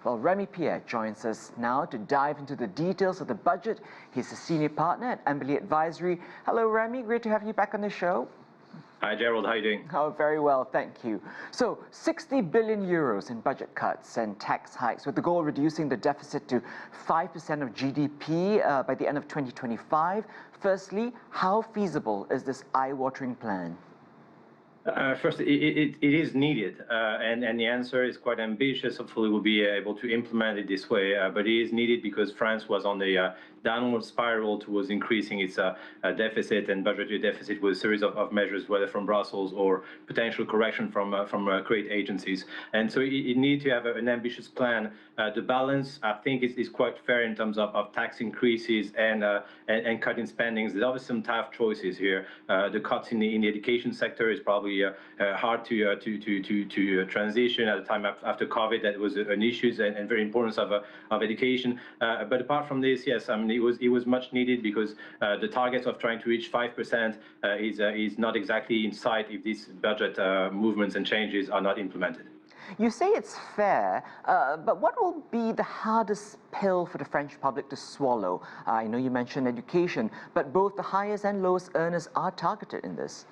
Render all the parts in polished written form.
Well, Remi Piet joins us now to dive into the details of the budget. He's a senior partner at Embellie Advisory. Hello, Remi. Great to have you back on the show. Hi, Gerald. How are you doing? Oh, very well, thank you. So, 60 billion euros in budget cuts and tax hikes, with the goal of reducing the deficit to 5% of GDP by the end of 2025. Firstly, how feasible is this eye-watering plan? First, it is needed, and the answer is quite ambitious. Hopefully, we'll be able to implement it this way, but it is needed because France was on the downward spiral towards increasing its deficit and budgetary deficit with a series of measures, whether from Brussels or potential correction from great agencies. And so it needs to have an ambitious plan. The balance, I think, is quite fair in terms of tax increases and cutting spendings. There's obviously some tough choices here. The cuts in the education sector is probably hard to transition at a time after COVID. That was an issue and very importance of education. But apart from this, yes, I mean it was much needed because the target of trying to reach 5% is not exactly in sight if these budget movements and changes are not implemented. You say it's fair, but what will be the hardest pill for the French public to swallow? I know you mentioned education, but both the highest and lowest earners are targeted in this.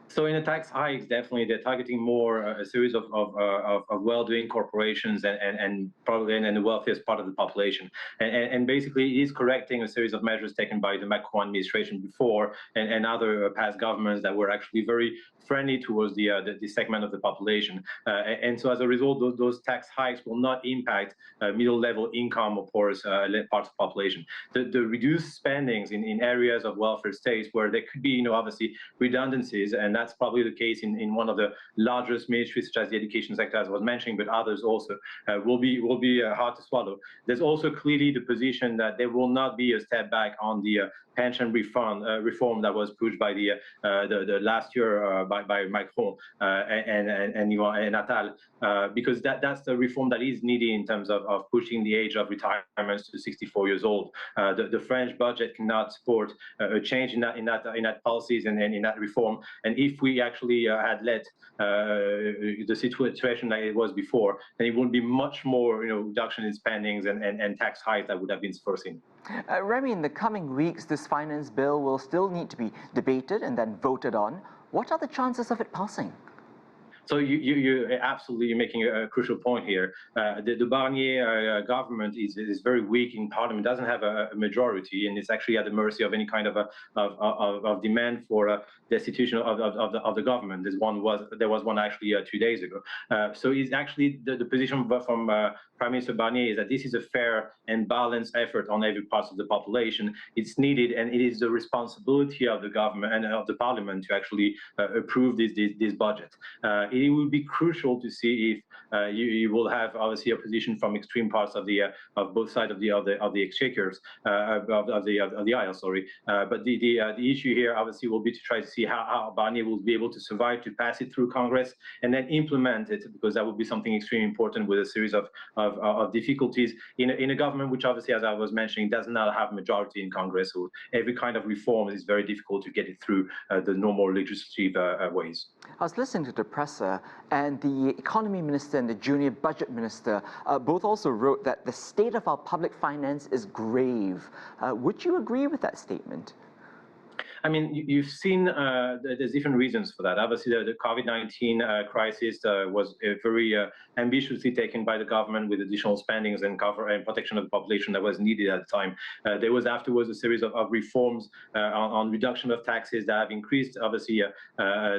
So in the tax hikes, definitely they're targeting more a series of well-doing corporations and probably the wealthiest part of the population. And basically it is correcting a series of measures taken by the Macron administration before and other past governments that were actually very friendly towards the segment of the population. And so as a result, those tax hikes will not impact middle-level income or poorest parts of the population. The reduced spendings in areas of welfare states where there could be, obviously redundancies, and that's probably the case in one of the largest ministries, such as the education sector, as I was mentioning, but others also will be hard to swallow. There's also clearly the position that there will not be a step back on the pension reform that was pushed by the last year by Macron and Natal, because that's the reform that is needed in terms of pushing the age of retirement to 64 years old. The French budget cannot support a change in that policies and in that reform. And if we actually had let the situation like it was before, then it would be much more reduction in spendings and tax hikes that would have been foreseen. Remi, in the coming weeks, this finance bill will still need to be debated and then voted on. What are the chances of it passing? So you're absolutely making a crucial point here. The Barnier government is very weak in parliament, doesn't have a majority, and it's actually at the mercy of any kind of demand for destitution of the government. There was one actually 2 days ago. So it's actually the position from Prime Minister Barnier is that this is a fair and balanced effort on every part of the population. It's needed, and it is the responsibility of the government and of the parliament to actually approve this budget. It will be crucial to see if you will have obviously opposition from extreme parts of both sides of the exchequers of the aisle. Sorry, but the issue here obviously will be to try to see how Barnier will be able to survive to pass it through Congress and then implement it, because that would be something extremely important with a series of difficulties in a government which obviously, as I was mentioning, does not have majority in Congress. So every kind of reform is very difficult to get it through the normal legislative ways. I was listening to the presser, and the economy minister and the junior budget minister both also wrote that the state of our public finance is grave. Would you agree with that statement? I mean, you've seen there's different reasons for that. Obviously, the COVID-19 crisis was very ambitiously taken by the government with additional spendings and cover and protection of the population that was needed at the time. There was afterwards a series of reforms on reduction of taxes that have increased, obviously,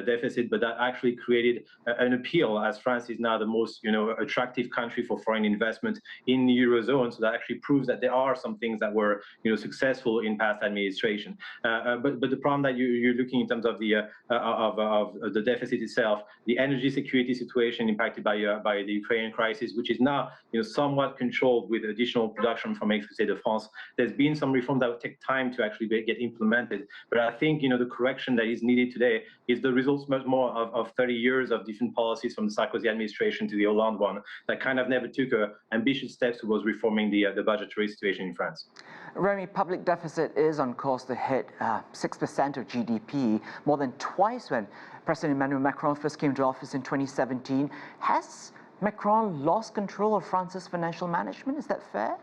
deficit, but that actually created an appeal, as France is now the most attractive country for foreign investment in the Eurozone. So that actually proves that there are some things that were successful in past administration. But the problem that you're looking in terms of the deficit itself, the energy security situation impacted by the Ukrainian crisis, which is now somewhat controlled with additional production from Electricité de France. There's been some reform that will take time to actually get implemented. But I think the correction that is needed today is the results much more of 30 years of different policies from the Sarkozy administration to the Hollande one that kind of never took ambitious steps towards reforming the budgetary situation in France. Remi, public deficit is on course to hit 6% of GDP, more than twice when President Emmanuel Macron first came to office in 2017. Has Macron lost control of France's financial management. Is that fair?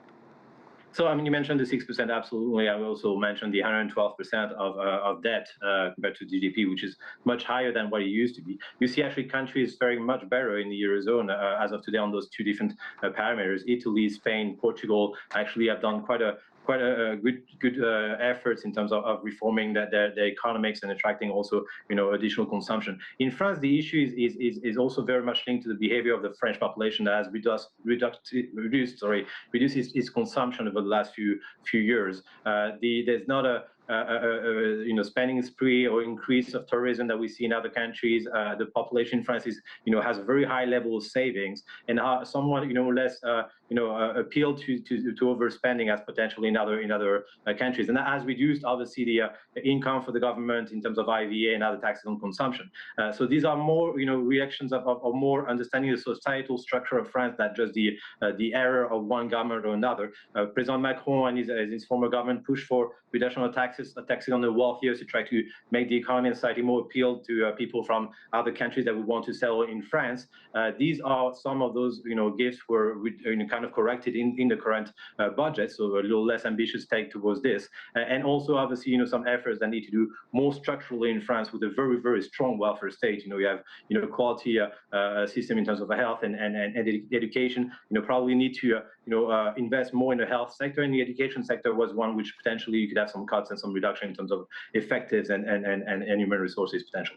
So, I mean, you mentioned the 6%, absolutely. I will also mention the 112% of debt compared to GDP, which is much higher than what it used to be. You see actually countries faring much better in the Eurozone as of today on those two different parameters. Italy, Spain, Portugal actually have done quite a good efforts in terms of reforming their economics and attracting also additional consumption. In France, the issue is also very much linked to the behavior of the French population that has reduced its consumption over the last few years. There's not a spending spree or increase of tourism that we see in other countries. The population in France has a very high level of savings and somewhat less appeal to overspending as potentially in other countries, and that has reduced obviously the income for the government in terms of IVA and other taxes on consumption. So these are more reactions of more understanding the societal structure of France than just the error of one government or another. President Macron and his former government pushed for reduction of taxing on the wealthiest to try to make the economy and society more appeal to people from other countries that would want to settle in France. These are some of those gifts were kind of corrected in the current budget, so a little less ambitious take towards this, and also obviously some efforts that need to do more structurally in France with a very strong welfare state. You have quality system in terms of health and education. Probably need to invest more in the health sector, and the education sector was one which potentially you could have some cuts and some reduction in terms of effectives and human resources potential.